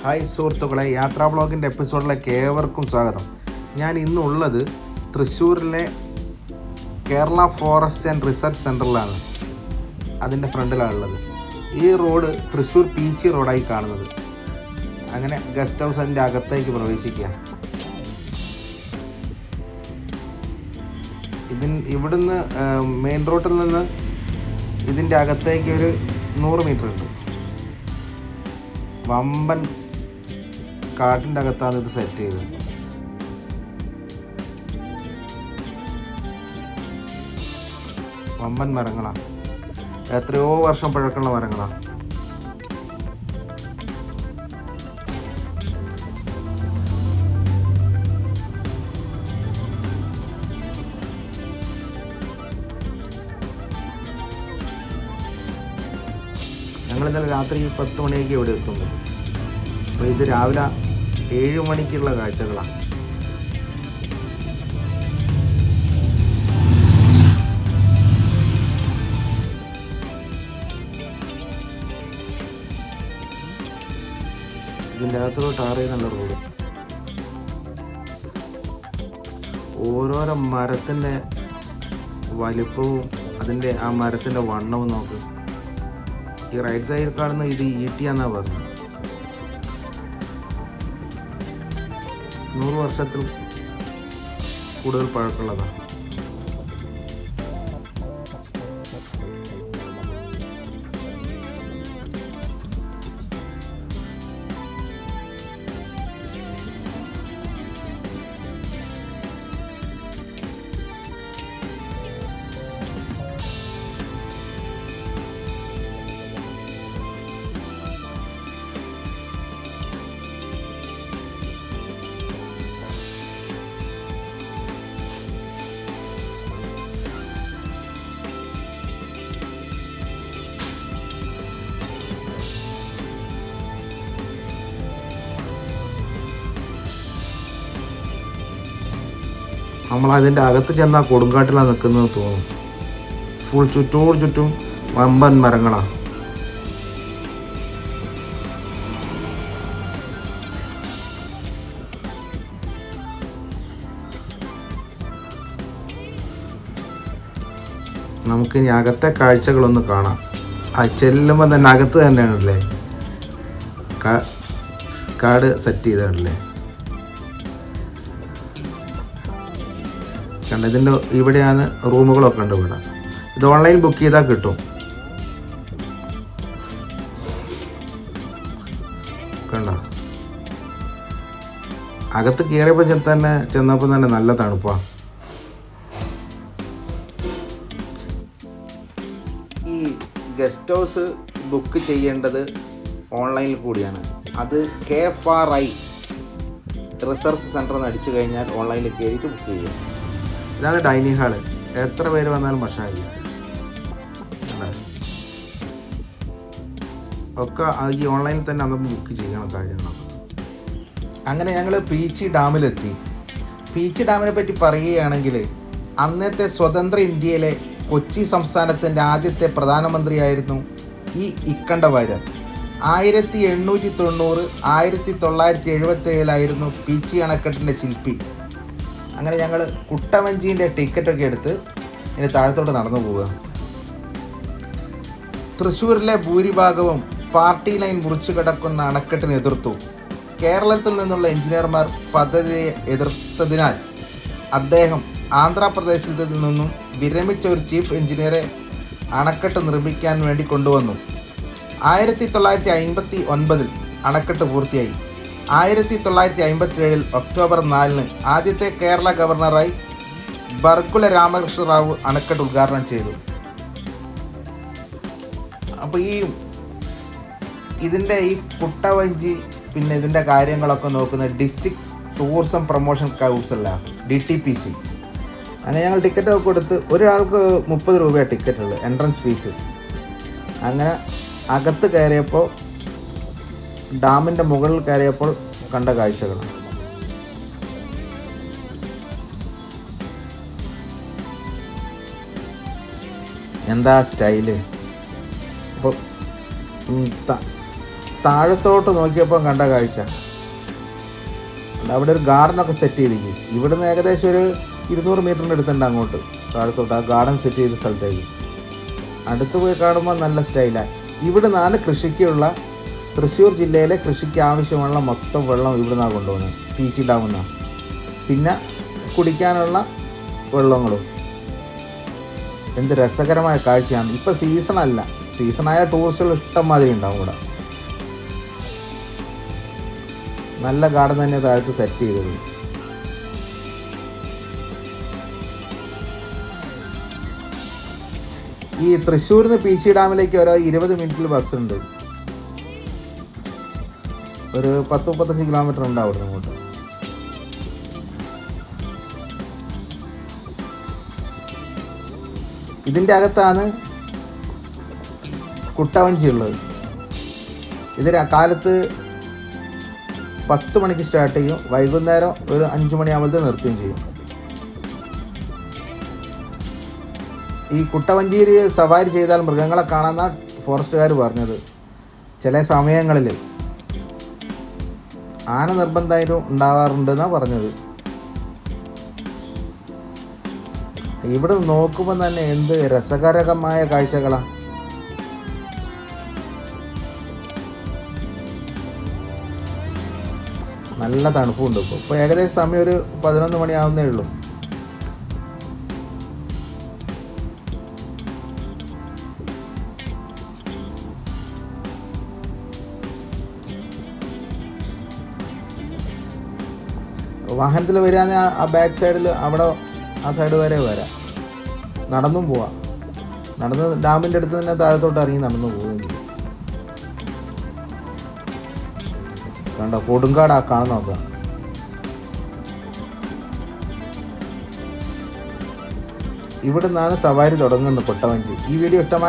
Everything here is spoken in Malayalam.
ഹായ് സുഹൃത്തുക്കളെ, യാത്രാ ബ്ലോഗിൻ്റെ എപ്പിസോഡിലേക്ക് ഏവർക്കും സ്വാഗതം. ഞാൻ ഇന്നുള്ളത് തൃശ്ശൂരിലെ കേരള ഫോറസ്റ്റ് ആൻഡ് റിസർച്ച് സെൻറ്ററിലാണ്. അതിൻ്റെ ഫ്രണ്ടിലാണുള്ളത്. ഈ റോഡ് തൃശ്ശൂർ പീച്ചി റോഡായി കാണുന്നത്. അങ്ങനെ ഗസ്റ്റ് ഹൗസിൻ്റെ അകത്തേക്ക് പ്രവേശിക്കുക. ഇവിടുന്ന് മെയിൻ റോഡിൽ നിന്ന് ഇതിൻ്റെ അകത്തേക്ക് ഒരു 100 മീറ്റർ ഉണ്ട്. വമ്പൻ കാട്ടിൻ്റെ അകത്താണ് ഇത് സെറ്റ് ചെയ്തത്. വമ്പൻ മരങ്ങളാണ്, എത്രയോ വർഷം പഴക്കമുള്ള മരങ്ങളാണ്. ഞങ്ങളിന്നലെ രാത്രി 10 മണിയൊക്കെ ഇവിടെ എത്തുന്നു. അപ്പോൾ ഇത് രാവിലെ 7 മണിക്കുള്ള കാഴ്ചകളാണ്. ഇതിൻ്റെ അകത്തോട്ട് ടാർ ചെയ്യുന്നുള്ള റോഡ്. ഓരോരോ മരത്തിൻ്റെ വലിപ്പവും അതിൻ്റെ ആ മരത്തിൻ്റെ വണ്ണവും നോക്ക്. ഈ റൈറ്റ് സൈഡിൽ കാണുന്ന ഇത് ഈട്ടിയാന്നാണ് പറഞ്ഞത്. 100 വർഷത്തിൽ കൂടുതൽ പഴക്കമുള്ളതാണ്. നമ്മളതിൻ്റെ അകത്ത് ചെന്നാൽ കൊടുങ്കാട്ടിലാണ് നിൽക്കുന്നത് തോന്നും. ഫുൾ ചുറ്റും വമ്പൻ മരങ്ങളാണ്. നമുക്കിനി അകത്തെ കാഴ്ചകളൊന്ന് കാണാം. ചെല്ലുമ്പോൾ തന്നെ അകത്ത് തന്നെയാണല്ലേ കാട് സെറ്റ് ചെയ്തതല്ലേ. കണ്ട, ഇതിൻ്റെ ഇവിടെയാണ് റൂമുകളൊക്കെ ഉണ്ട്. ഇവിടെ ഇത് ഓൺലൈൻ ബുക്ക് ചെയ്താൽ കിട്ടും. കണ്ട, അകത്ത് കയറിയപ്പോൾ ചെന്നപ്പോൾ തന്നെ നല്ല തണുപ്പാണ്. ഈ ഗസ്റ്റ് ഹൗസ് ബുക്ക് ചെയ്യേണ്ടത് ഓൺലൈനിൽ കൂടിയാണ്. അത് KFRI റിസർച്ച് സെൻറ്റർ എന്ന് അടിച്ചു കഴിഞ്ഞാൽ ഓൺലൈനിൽ കയറിയിട്ട് ബുക്ക് ചെയ്യും. ഇതാണ് ഡൈനിങ് ഹാള്. എത്ര പേര് വന്നാലും ഭക്ഷണമില്ല. ഒക്കെ ഈ ഓൺലൈനിൽ തന്നെ അന്ന് ബുക്ക് ചെയ്യണം കാര്യങ്ങൾ. അങ്ങനെ ഞങ്ങൾ പീച്ചി ഡാമിലെത്തി. പീച്ചി ഡാമിനെ പറ്റി പറയുകയാണെങ്കിൽ, അന്നത്തെ സ്വതന്ത്ര ഇന്ത്യയിലെ കൊച്ചി സംസ്ഥാനത്തിൻ്റെ ആദ്യത്തെ പ്രധാനമന്ത്രിയായിരുന്നു ഈ ഇക്കണ്ട വാര്യർ. 1890 1977 പീച്ചി അണക്കെട്ടിൻ്റെ ശില്പി. അങ്ങനെ ഞങ്ങൾ കുട്ടവഞ്ചീൻ്റെ ടിക്കറ്റൊക്കെ എടുത്ത് ഇനി താഴത്തോട്ട് നടന്നു പോവുക. തൃശ്ശൂരിലെ ഭൂരിഭാഗവും പാർട്ടി ലൈൻ മുറിച്ചു കിടക്കുന്ന അണക്കെട്ടിന് എതിർത്തു. കേരളത്തിൽ നിന്നുള്ള എഞ്ചിനീയർമാർ പദ്ധതിയെ എതിർത്തതിനാൽ അദ്ദേഹം ആന്ധ്രാപ്രദേശിൽ നിന്നും വിരമിച്ച ഒരു ചീഫ് എഞ്ചിനീയറെ അണക്കെട്ട് നിർമ്മിക്കാൻ വേണ്ടി കൊണ്ടുവന്നു. 1959 അണക്കെട്ട് പൂർത്തിയായി. 1957 ഒക്ടോബർ 4 ആദ്യത്തെ കേരള ഗവർണറായി ബർഗുല രാമകൃഷ്ണ റാവു അണക്കെട്ട് ഉദ്ഘാടനം ചെയ്തു. അപ്പോൾ ഇതിൻ്റെ ഈ കുട്ടവഞ്ചി പിന്നെ ഇതിൻ്റെ കാര്യങ്ങളൊക്കെ നോക്കുന്ന ഡിസ്ട്രിക്ട് ടൂറിസം പ്രൊമോഷൻ കൗൺസിലാണ്, DTPC. അങ്ങനെ ഞങ്ങൾ ടിക്കറ്റൊക്കെ കൊടുത്ത് ഒരാൾക്ക് 30 രൂപയാണ് ടിക്കറ്റുള്ളത്, എൻട്രൻസ് ഫീസ്. അങ്ങനെ അകത്ത് കയറിയപ്പോൾ, ഡാമിൻ്റെ മുകളിൽ കയറിയപ്പോൾ കണ്ട കാഴ്ചകൾ. എന്താ സ്റ്റൈല്! അപ്പോൾ താഴത്തോട്ട് നോക്കിയപ്പോൾ കണ്ട കാഴ്ച, അവിടെ ഒരു ഗാർഡനൊക്കെ സെറ്റ് ചെയ്തിരിക്കും. ഇവിടുന്ന് ഏകദേശം ഒരു 200 മീറ്ററിൻ്റെ അടുത്തുണ്ട് അങ്ങോട്ട് താഴത്തോട്ട്, ആ ഗാർഡൻ സെറ്റ് ചെയ്ത സ്ഥലത്തേക്ക്. അടുത്ത് പോയി കാണുമ്പോൾ നല്ല സ്റ്റൈലാണ്. ഇവിടെ നിന്നാണ് കൃഷിക്കുള്ള, തൃശ്ശൂർ ജില്ലയിലെ കൃഷിക്ക് ആവശ്യമുള്ള മൊത്തം വെള്ളം ഇവിടെ നിന്നാണ് കൊണ്ടുപോകുന്നത്, പീച്ചി ഡാമിൽ നിന്നാണ്. പിന്നെ കുടിക്കാനുള്ള വെള്ളങ്ങളും. എന്ത് രസകരമായ കാഴ്ചയാണ്. ഇപ്പം സീസണല്ല, സീസണായ ടൂറിസ്റ്റുകൾ ഇഷ്ടം മാതിരി ഉണ്ടാവും ഇവിടെ. നല്ല ഗാർഡൻ തന്നെ താഴത്ത് സെറ്റ് ചെയ്തത്. ഈ തൃശ്ശൂരിൽ നിന്ന് പീച്ചി ഡാമിലേക്ക് ഓരോ 20 മിനിറ്റിൽ ബസ്സുണ്ട്. ഒരു 10-35 കിലോമീറ്റർ ഉണ്ട് അവിടെ അങ്ങോട്ട്. ഇതിൻ്റെ അകത്താണ് കുട്ടവഞ്ചി ഉള്ളത്. ഇത് കാലത്ത് 10 മണിക്ക് സ്റ്റാർട്ട് ചെയ്യും, വൈകുന്നേരം ഒരു 5 മണിയാകുമ്പോഴത്തെ നിർത്തുകയും ചെയ്യും. ഈ കുട്ടവഞ്ചിയിൽ സവാരി ചെയ്താൽ മൃഗങ്ങളെ കാണാമെന്നാണ് ഫോറസ്റ്റുകാർ പറഞ്ഞത്. ചില സമയങ്ങളിൽ ആന നിർബന്ധമായിട്ടും ഉണ്ടാവാറുണ്ടെന്നാണ് പറഞ്ഞത്. ഇവിടെ നോക്കുമ്പോൾ തന്നെ എന്ത് രസകരമായ കാഴ്ചകളാണ്. നല്ല തണുപ്പുണ്ട്. ഇപ്പോൾ ഏകദേശം സമയം ഒരു 11 മണിയാവുന്നേ ഉള്ളൂ. വാഹനത്തിൽ വരികയാണെങ്കിൽ ആ ബാക്ക് സൈഡിൽ അവിടെ ആ സൈഡ് വരെ വരാം. നടന്നും പോവാം. നടന്ന് ഡാമിൻ്റെ അടുത്ത് തന്നെ താഴത്തോട്ട് ഇറങ്ങി നടന്നു പോവുകയും ചെയ്യും. കണ്ടോ കൊടുങ്കാട് ആ കാണുന്ന നോക്കുക. ഇവിടെ നിന്നാണ് സവാരി തുടങ്ങുന്നത് കുട്ടവഞ്ചി. ഈ വീഡിയോ ഇഷ്ടമായി